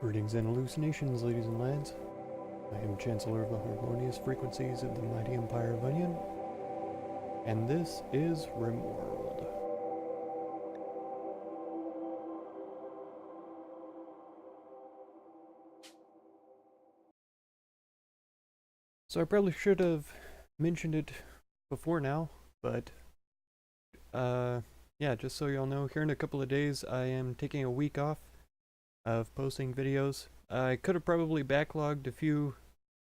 Greetings and hallucinations, ladies and lads. I am Chancellor of the Harmonious Frequencies of the Mighty Empire of Onion, and this is Rimworld. So I probably should have mentioned it before now, but yeah, just so y'all know, here in a couple of days I am taking a week off of posting videos. I could have probably backlogged a few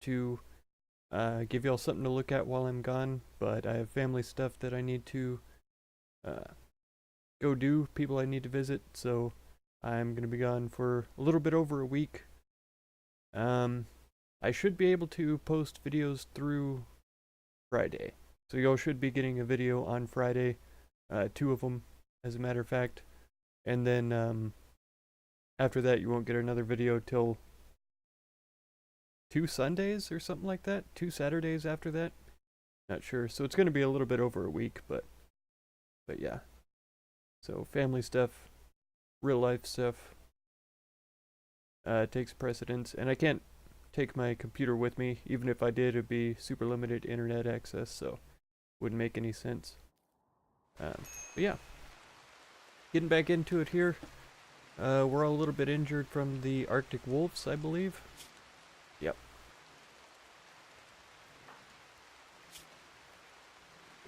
to give y'all something to look at while I'm gone, but I have family stuff that I need to go do, people I need to visit, so I'm going to be gone for a little bit over a week. I should be able to post videos through Friday, so y'all should be getting a video on Friday, 2 of them as a matter of fact, and then after that you won't get another video till 2 Sundays or something like that, 2 Saturdays after that, not sure, so it's going to be a little bit over a week, but yeah, so family stuff, real life stuff takes precedence, and I can't take my computer with me. Even if I did, it'd be super limited internet access, so wouldn't make any sense. But yeah, getting back into it here. We're all a little bit injured from the Arctic wolves, I believe. Yep.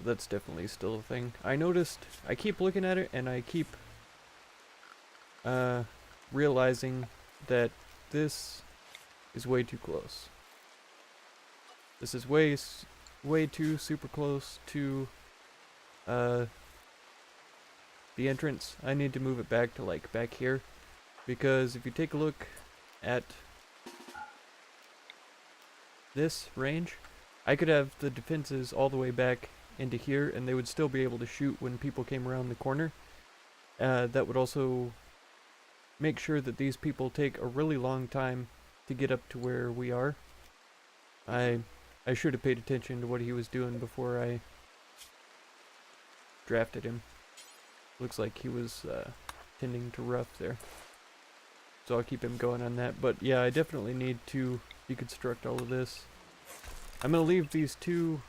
That's definitely still a thing. I noticed, I keep looking at it and I keep realizing that this is way too close. This is way too super close to the entrance. I need to move it back to like back here, because if you take a look at this range, I could have the defenses all the way back into here and they would still be able to shoot when people came around the corner. That would also make sure that these people take a really long time to get up to where we are. I should have paid attention to what he was doing before I drafted him. Looks like he was tending to rough there. So I'll keep him going on that. But yeah, I definitely need to deconstruct all of this. I'm going to leave these 2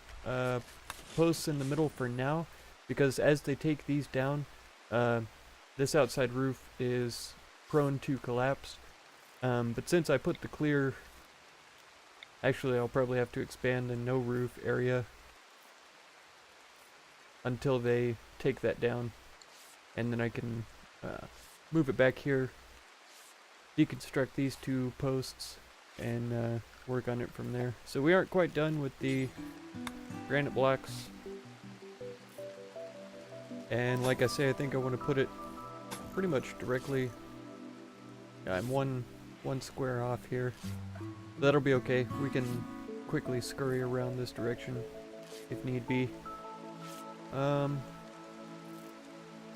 posts in the middle for now, because as they take these down, this outside roof is prone to collapse. But since I put the clear, actually I'll probably have to expand the no roof area until they take that down, and then I can move it back here, deconstruct these 2 posts, and work on it from there. So we aren't quite done with the granite blocks, and like I say, I think I want to put it pretty much directly. I'm one square off here. That'll be okay. We can quickly scurry around this direction if need be.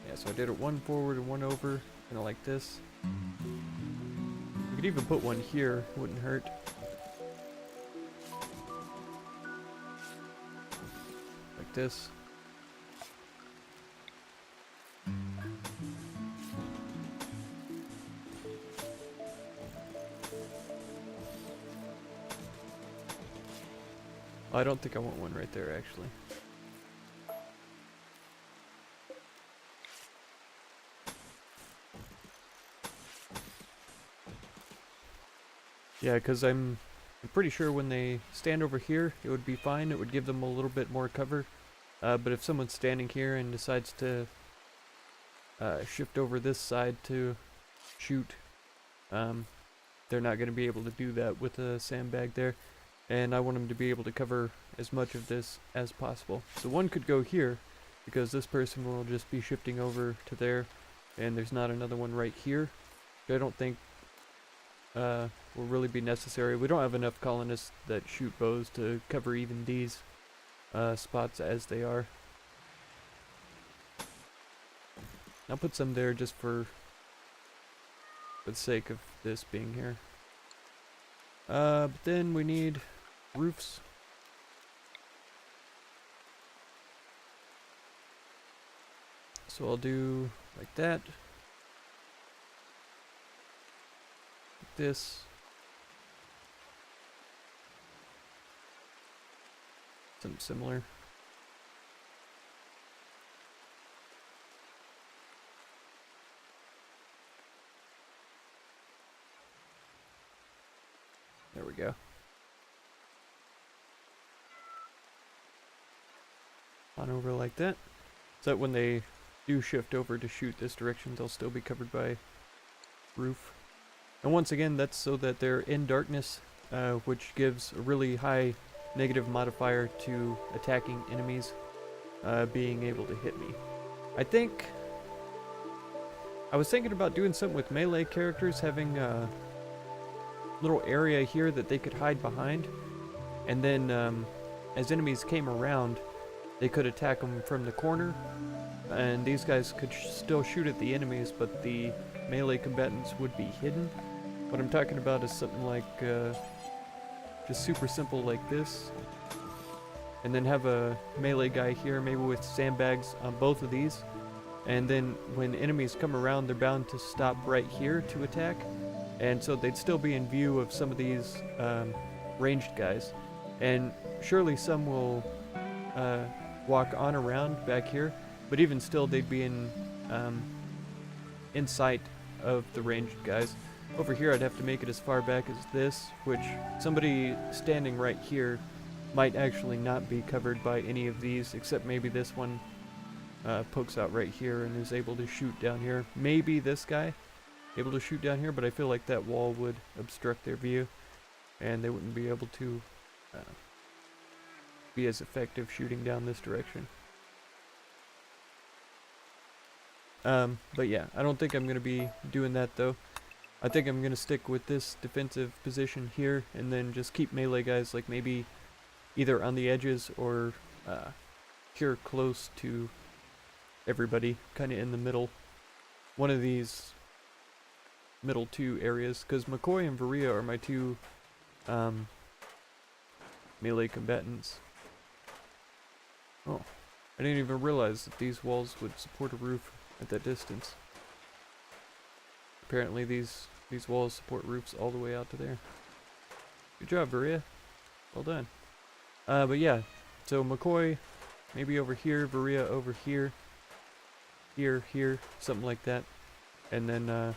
Yeah, so I did it 1 forward and 1 over, kind of like this. We could even put 1 here, wouldn't hurt. Like this. I don't think I want 1 right there, actually. Yeah, because I'm pretty sure when they stand over here, it would be fine. It would give them a little bit more cover. But if someone's standing here and decides to shift over this side to shoot, they're not going to be able to do that with a sandbag there. And I want them to be able to cover as much of this as possible. So 1 could go here, because this person will just be shifting over to there, and there's not another 1 right here. I don't think will really be necessary. We don't have enough colonists that shoot bows to cover even these spots as they are. I'll put some there just for the sake of this being here. But then we need roofs. So I'll do like that. this. Something similar. There we go. On over like that. So that when they do shift over to shoot this direction, they'll still be covered by roof. And once again, that's so that they're in darkness, which gives a really high negative modifier to attacking enemies being able to hit me. I was thinking about doing something with melee characters, having a little area here that they could hide behind, and then as enemies came around, they could attack them from the corner, and these guys could still shoot at the enemies, but the melee combatants would be hidden. What I'm talking about is something like just super simple like this, and then have a melee guy here, maybe with sandbags on both of these, and then when enemies come around, they're bound to stop right here to attack, and so they'd still be in view of some of these ranged guys, and surely some will walk on around back here, but even still they'd be in sight of the ranged guys. Over here I'd have to make it as far back as this, which somebody standing right here might actually not be covered by any of these, except maybe this one pokes out right here and is able to shoot down here. Maybe this guy able to shoot down here, but I feel like that wall would obstruct their view and they wouldn't be able to be as effective shooting down this direction. But yeah, I don't think I'm going to be doing that though. I think I'm going to stick with this defensive position here and then just keep melee guys like maybe either on the edges or here close to everybody, kind of in the middle. One of these middle two areas, because McCoy and Varia are my two melee combatants. Oh, I didn't even realize that these walls would support a roof at that distance. Apparently these walls support roofs all the way out to there. Good job, Varia. Well done. But yeah, so McCoy maybe over here, Varia over here, here, something like that. And then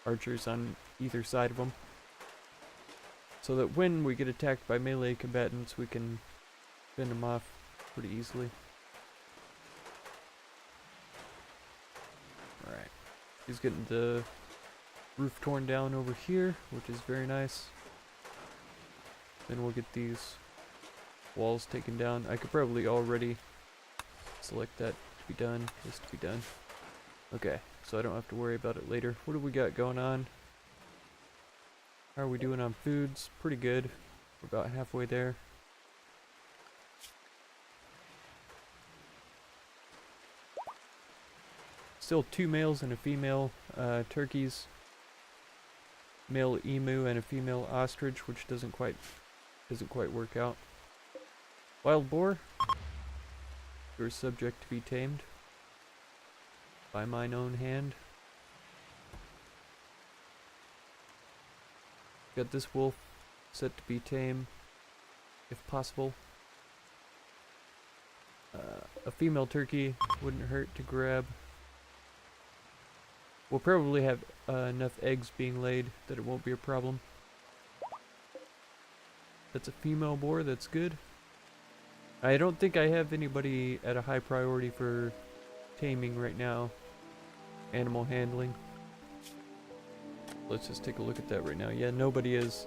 archers on either side of them. So that when we get attacked by melee combatants, we can fend them off pretty easily. Alright. He's getting the roof torn down over here, which is very nice. Then we'll get these walls taken down. I could probably already select that to be done, this to be done. Okay, so I don't have to worry about it later. What do we got going on? How are we doing on foods? Pretty good. We're about halfway there. Still 2 males and a female turkeys. Male emu and a female ostrich, which doesn't quite work out. Wild boar. You're subject to be tamed by mine own hand. Got this wolf set to be tame, if possible. A female turkey wouldn't hurt to grab. We'll probably have enough eggs being laid that it won't be a problem. That's a female boar, that's good. I don't think I have anybody at a high priority for taming right now. Animal handling. Let's just take a look at that right now. Yeah, nobody is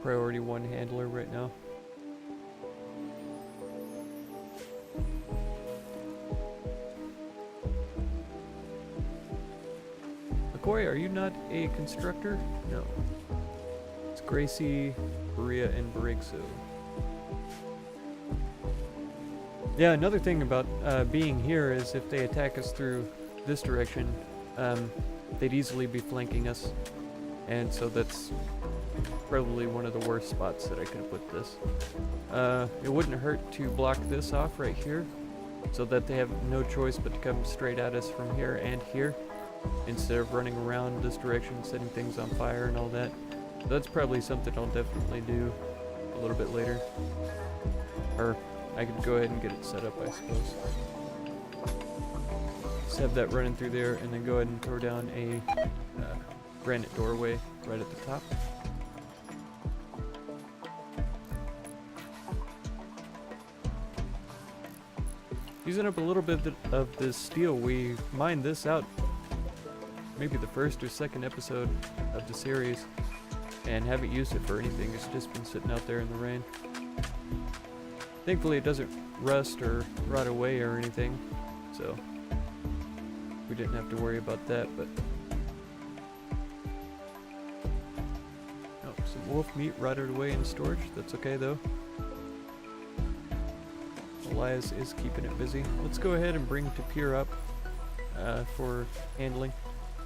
priority 1 handler right now. McCoy, are you not a constructor? No. It's Gracie, Berea, and Brigso. Yeah, another thing about being here is if they attack us through this direction, they'd easily be flanking us, and so that's probably one of the worst spots that I could have put this. It wouldn't hurt to block this off right here, so that they have no choice but to come straight at us from here and here. instead of running around this direction, setting things on fire and all that. That's probably something I'll definitely do a little bit later. Or I could go ahead and get it set up, I suppose. Just have that running through there, and then go ahead and throw down a granite doorway right at the top. Using up a little bit of this steel, we mined this out maybe the first or second episode of the series, and haven't used it for anything. It's just been sitting out there in the rain. Thankfully it doesn't rust or rot away or anything, so we didn't have to worry about that. But oh, some wolf meat rotted away in storage. That's okay though. Elias is keeping it busy. Let's go ahead and bring Tapir up for handling.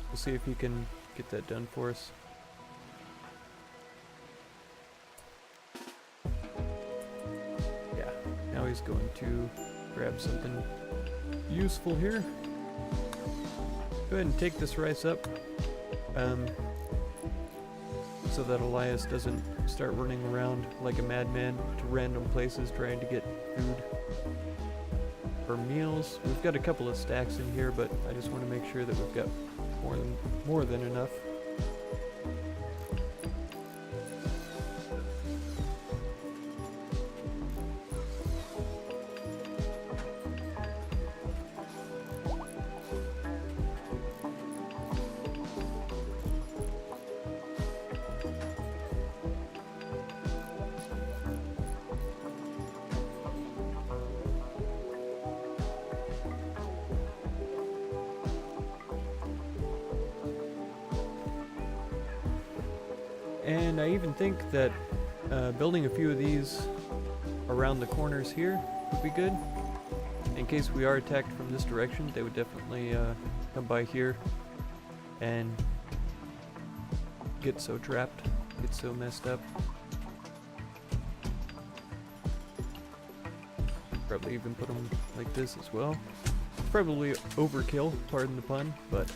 We'll see if he can get that done for us. Yeah, now he's going to grab something useful here. Go ahead and take this rice up so that Elias doesn't start running around like a madman to random places trying to get food. For meals, we've got a couple of stacks in here, but I just want to make sure that we've got more than enough. And I even think that building a few of these around the corners here would be good. In case we are attacked from this direction, they would definitely come by here and get so trapped, get so messed up. Probably even put them like this as well. Probably overkill, pardon the pun, but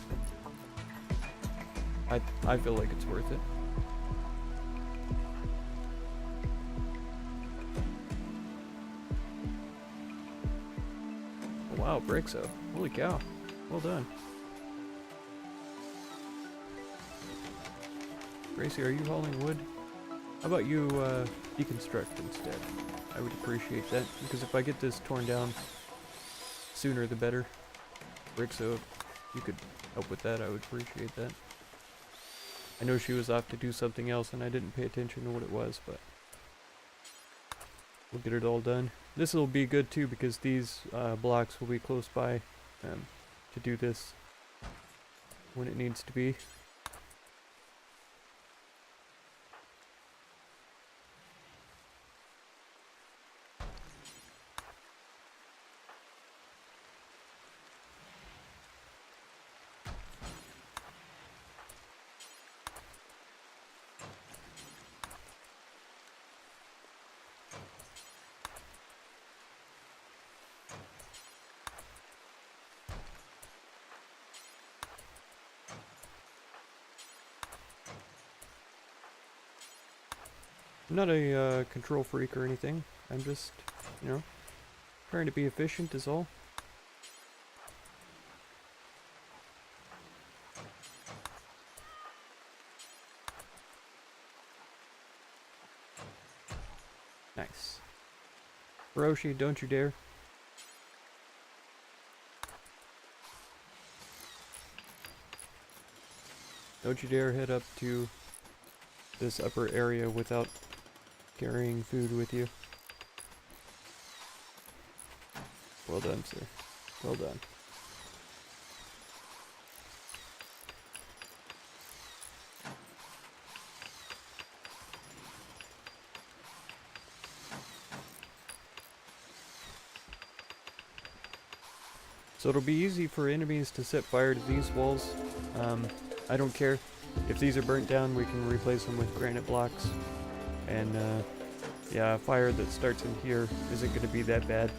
I feel like it's worth it. Wow, Brixo. Holy cow. Well done. Gracie, are you hauling wood? How about you deconstruct instead? I would appreciate that, because if I get this torn down sooner the better. Brixo, if you could help with that, I would appreciate that. I know she was off to do something else and I didn't pay attention to what it was, but we'll get it all done. This will be good too, because these blocks will be close by to do this when it needs to be. I'm not a control freak or anything. I'm just, you know, trying to be efficient is all. Nice. Hiroshi, don't you dare. Don't you dare head up to this upper area without carrying food with you. Well done, sir. Well done. So it'll be easy for enemies to set fire to these walls. I don't care. If these are burnt down, we can replace them with granite blocks. And yeah, a fire that starts in here isn't going to be that bad.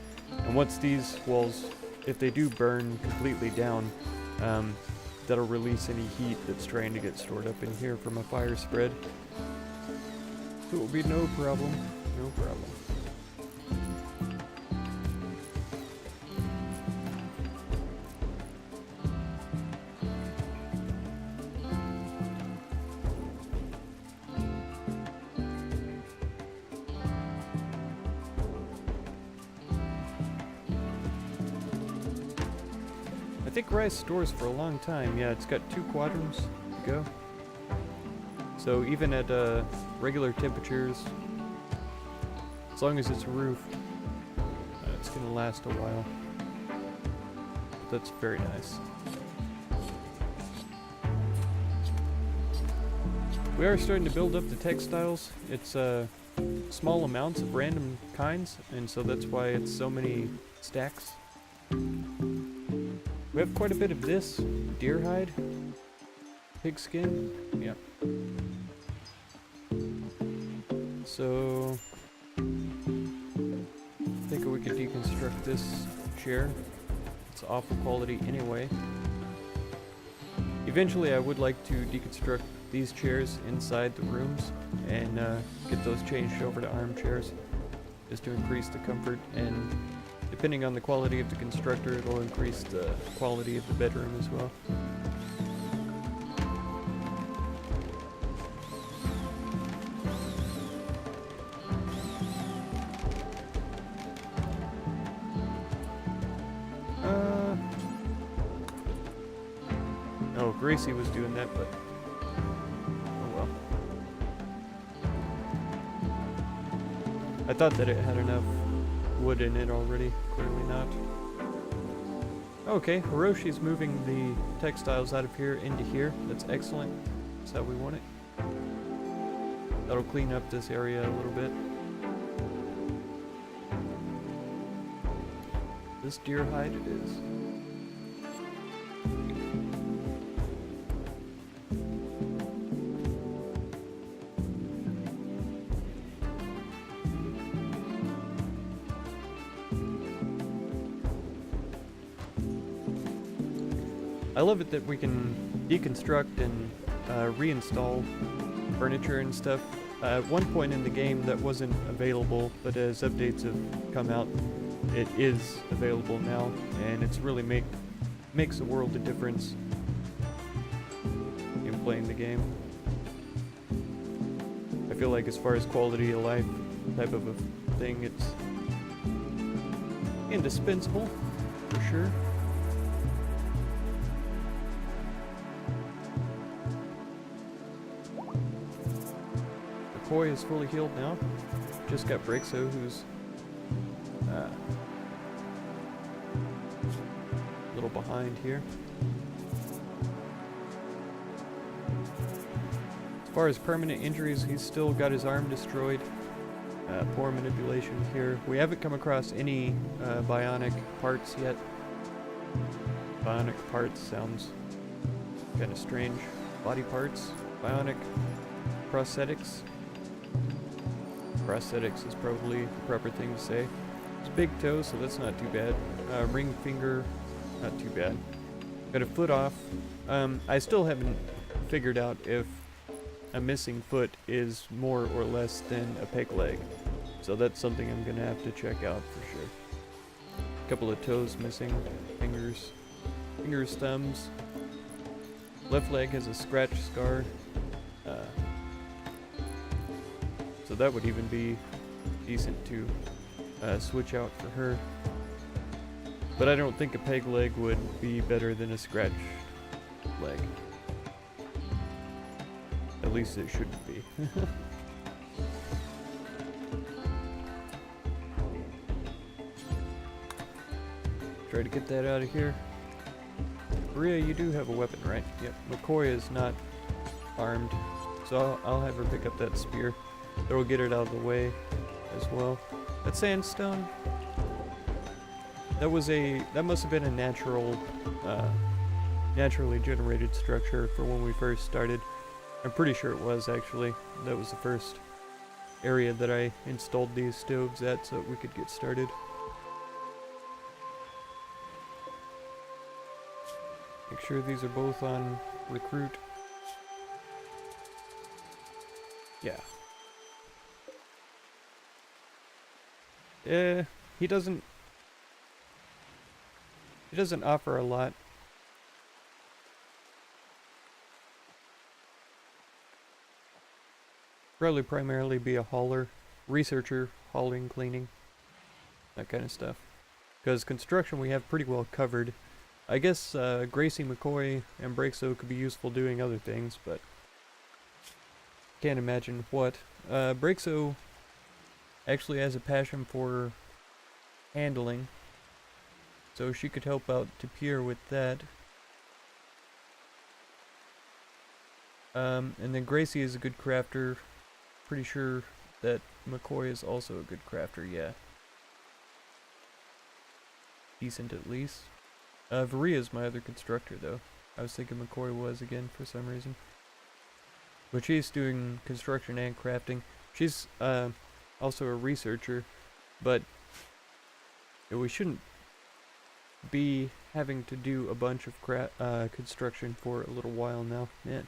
And once these walls, if they do burn completely down, that'll release any heat that's trying to get stored up in here from a fire spread. So it will be no problem. No problem. I think rice stores for a long time. Yeah, it's got 2 quadrants to go. So even at regular temperatures, as long as it's roofed, it's gonna last a while. That's very nice. We are starting to build up the textiles. It's small amounts of random kinds, and so that's why it's so many stacks. We have quite a bit of this deer hide, pigskin, yeah. So I think we could deconstruct this chair. It's awful quality anyway. Eventually I would like to deconstruct these chairs inside the rooms and get those changed over to armchairs just to increase the comfort, and depending on the quality of the constructor, it'll increase the quality of the bedroom as well. Oh, Gracie was doing that, but oh well. I thought that it had enough wood in it already. Clearly not. Okay, Hiroshi's moving the textiles out of here into here. That's excellent. That's how we want it. That'll clean up this area a little bit. This deer hide it is. I love it that we can deconstruct and reinstall furniture and stuff. At one point in the game that wasn't available, but as updates have come out, it is available now, and it's really makes a world of difference in playing the game. I feel like as far as quality of life type of a thing, it's indispensable for sure. Koi is fully healed now. Just got Brixo, who's a little behind here. As far as permanent injuries, he's still got his arm destroyed. Poor manipulation here. We haven't come across any bionic parts yet. Bionic parts sounds kind of strange. Body parts, bionic prosthetics. Prosthetics is probably the proper thing to say. It's big toe, so that's not too bad. Ring finger, not too bad. Got a foot off. I still haven't figured out if a missing foot is more or less than a peg leg. So that's something I'm gonna have to check out for sure. A couple of toes missing, fingers, thumbs. Left leg has a scratch scar. So that would even be decent to switch out for her. But I don't think a peg leg would be better than a scratch leg. At least it shouldn't be. Try to get that out of here. Maria, you do have a weapon, right? Yep. McCoy is not armed, so I'll have her pick up that spear. That'll get it out of the way as well. That sandstone, that must have been a naturally generated structure for when we first started. I'm pretty sure it was actually. That was the first area that I installed these stoves at so that we could get started. Make sure these are both on recruit. Yeah. He doesn't offer a lot. Probably primarily be a hauler, researcher, hauling, cleaning, that kind of stuff. Because construction we have pretty well covered. I guess Gracie, McCoy, and Breakso could be useful doing other things, but can't imagine what. Breakso actually has a passion for handling, so she could help out Tapir with that. And then Gracie is a good crafter. Pretty sure that McCoy is also a good crafter, yeah. Decent at least. Varia's my other constructor though. I was thinking McCoy was again for some reason. But she's doing construction and crafting. She's also a researcher, but we shouldn't be having to do a bunch of construction for a little while now. Man.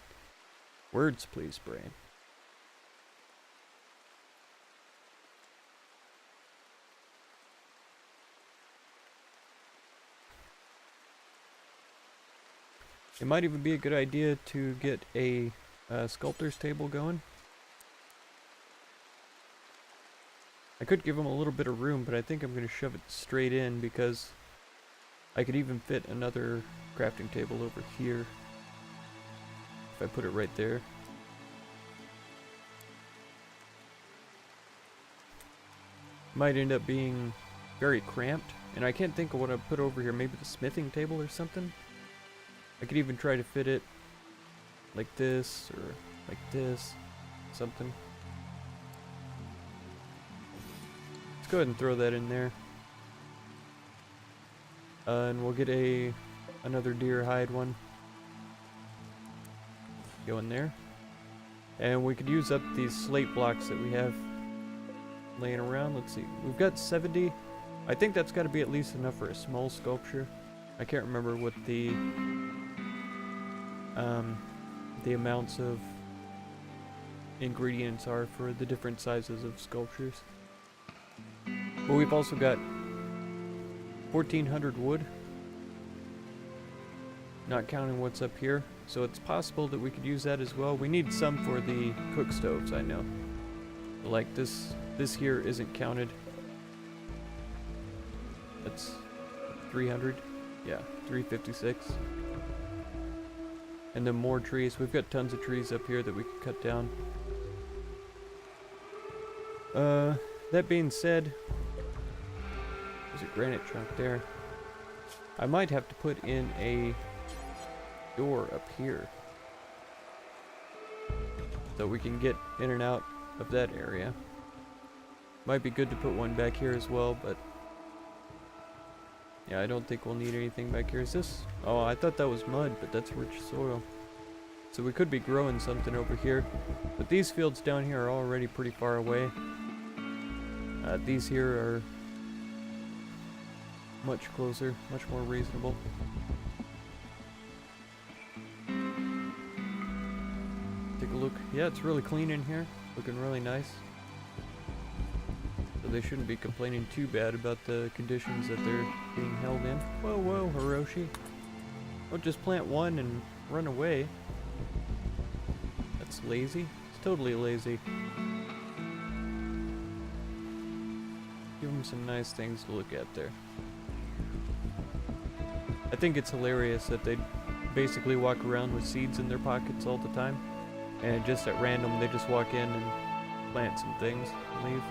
Words please, brain. It might even be a good idea to get a sculptor's table going. I could give him a little bit of room, but I think I'm going to shove it straight in because I could even fit another crafting table over here if I put it right there. Might end up being very cramped, and I can't think of what I put over here. Maybe the smithing table or something? I could even try to fit it like this, or like this, something. Let's go ahead and throw that in there. And we'll get another deer hide one. Go in there. And we could use up these slate blocks that we have laying around. Let's see. We've got 70. I think that's got to be at least enough for a small sculpture. I can't remember what the amounts of ingredients are for the different sizes of sculptures. But we've also got 1,400 wood, not counting what's up here. So it's possible that we could use that as well. We need some for the cook stoves, I know. Like this here isn't counted. That's 300. Yeah, 356. And then more trees. We've got tons of trees up here that we could cut down. That being said, there's a granite chunk there. I might have to put in a door up here so we can get in and out of that area. Might be good to put one back here as well, but yeah, I don't think we'll need anything back here. Is this? Oh, I thought that was mud, but that's rich soil. So we could be growing something over here. But these fields down here are already pretty far away. These here are much closer, much more reasonable. Take a look. Yeah, it's really clean in here. Looking really nice. So they shouldn't be complaining too bad about the conditions that they're being held in. Whoa, whoa, Hiroshi. Don't just plant one and run away. That's lazy. It's totally lazy. Give them some nice things to look at there. I think it's hilarious that they basically walk around with seeds in their pockets all the time. And just at random, they just walk in and plant some things and leave.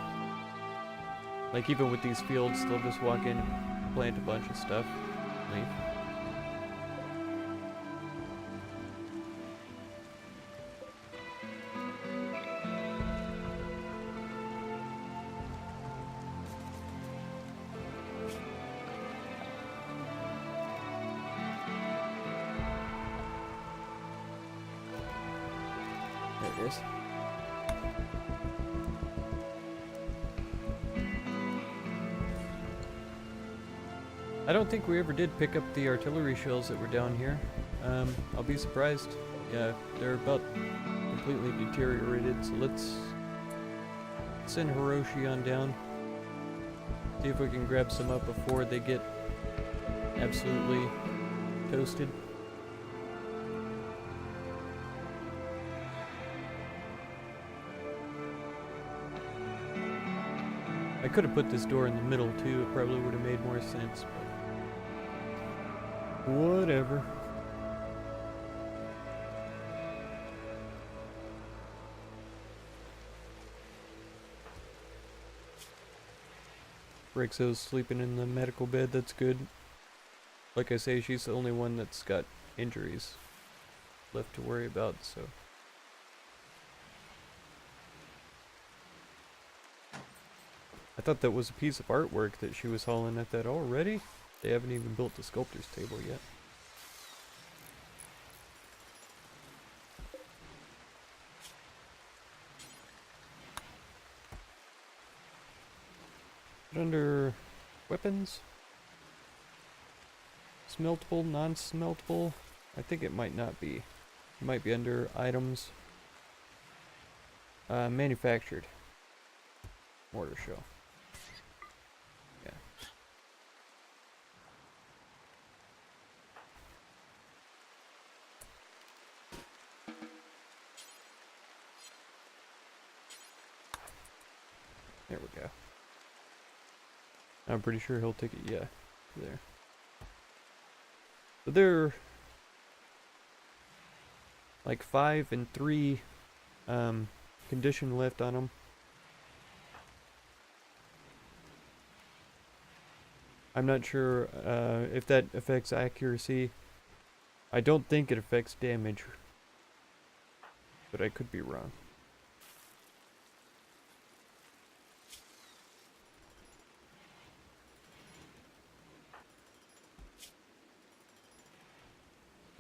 Like even with these fields, they'll just walk in and plant a bunch of stuff and leave. There it is. I don't think we ever did pick up the artillery shells that were down here. I'll be surprised. Yeah, they're about completely deteriorated, so let's send Hiroshi on down. See if we can grab some up before they get absolutely toasted. I could have put this door in the middle too, it probably would have made more sense, but whatever. Rixo's sleeping in the medical bed, that's good. Like I say, she's the only one that's got injuries left to worry about, so. I thought that was a piece of artwork that she was hauling at that already. They haven't even built the sculptor's table yet. Under weapons, smeltable, non-smeltable. I think it might not be. It might be under items. Manufactured. Mortar shell. Yeah. There we go. I'm pretty sure he'll take it, yeah, there. But they're like 5 and 3 condition left on them. I'm not sure if that affects accuracy. I don't think it affects damage, but I could be wrong.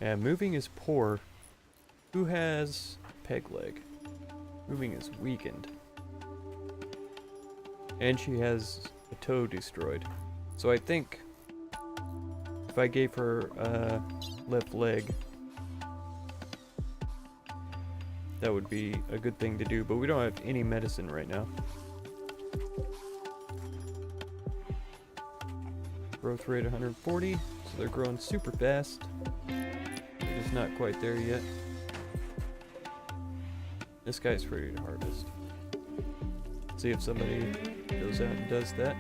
And moving is poor. Who has peg leg? Moving is weakened. And she has a toe destroyed. So I think if I gave her left leg, that would be a good thing to do, but we don't have any medicine right now. Growth rate 140, so they're growing super fast. They're just not quite there yet. This guy's ready to harvest. See if somebody goes out and does that.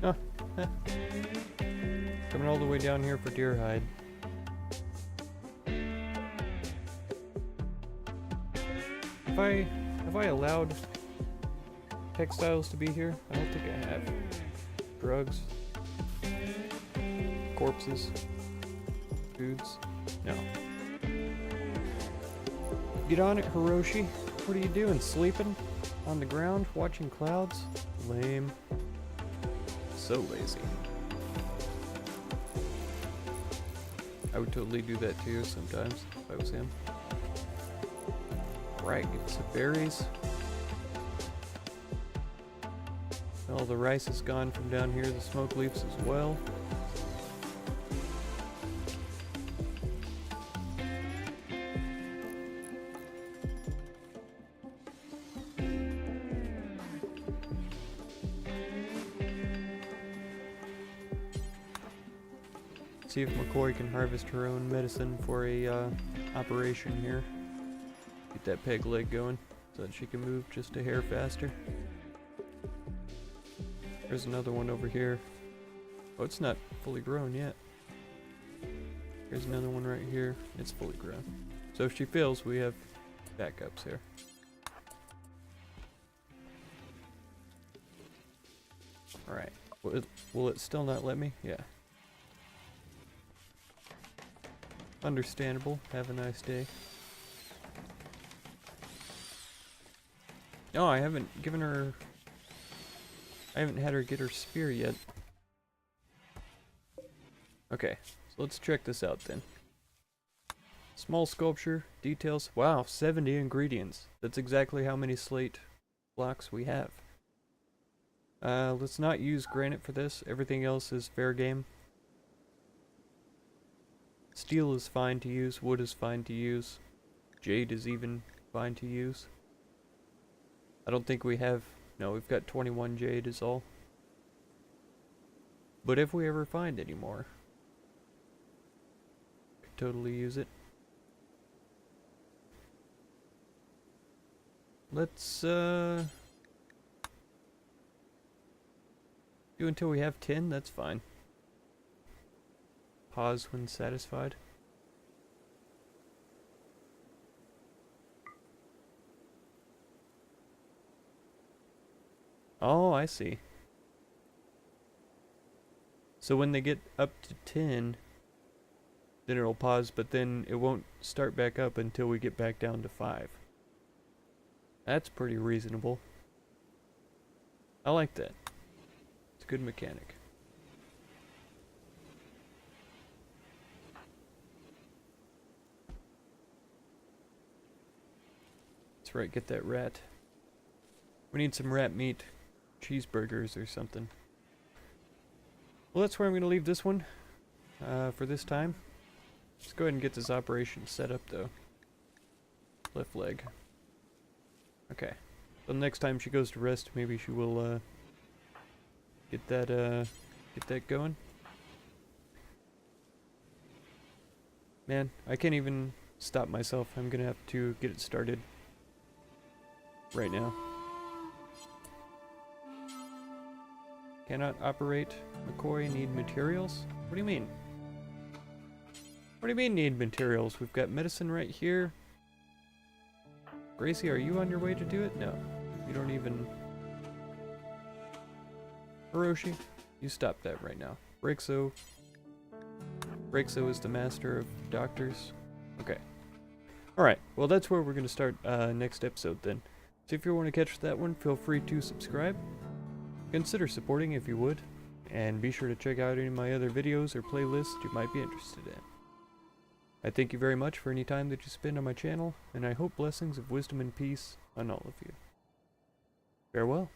Oh, coming all the way down here for deer hide. Have I allowed textiles to be here? I don't think I have. Drugs, corpses, foods. No. Get on it, Hiroshi. What are you doing? Sleeping on the ground, watching clouds? Lame. So lazy. I would totally do that too sometimes if I was him. Right, get some berries. All the rice is gone from down here, the smoke leaves as well. See if McCoy can harvest her own medicine for a operation here. Get that peg leg going so that she can move just a hair faster. There's another one over here. Oh, it's not fully grown yet. Here's another one right here. It's fully grown. So if she fails, we have backups here. Alright. Will it still not let me? Yeah. Understandable. Have a nice day. No, I haven't given her... I haven't had her get her spear yet. Okay, so let's check this out then. Small sculpture, details. Wow, 70 ingredients. That's exactly how many slate blocks we have. Let's not use granite for this. Everything else is fair game. Steel is fine to use. Wood is fine to use. Jade is even fine to use. I don't think we have... No, we've got 21 jade is all. But if we ever find any more, could totally use it. Let's do until we have 10, that's fine. Pause when satisfied. Oh, I see. So when they get up to 10, then it'll pause, but then it won't start back up until we get back down to 5. That's pretty reasonable. I like that. It's a good mechanic. That's right, get that rat. We need some rat meat. Cheeseburgers or something. Well, that's where I'm going to leave this one for this time. Let's go ahead and get this operation set up, though. Left leg. Okay. So next time she goes to rest, maybe she will get that going. Man, I can't even stop myself. I'm gonna have to get it started right now. Cannot operate. McCoy, need materials? What do you mean? What do you mean need materials? We've got medicine right here. Gracie, are you on your way to do it? No. You don't even... Hiroshi, you stop that right now. Brixo. Brixo is the master of doctors. Okay. Alright, well that's where we're going to start next episode then. So if you want to catch that one, feel free to subscribe. Consider supporting if you would. And be sure to check out any of my other videos or playlists you might be interested in. I thank you very much for any time that you spend on my channel, and I hope blessings of wisdom and peace on all of you. Farewell.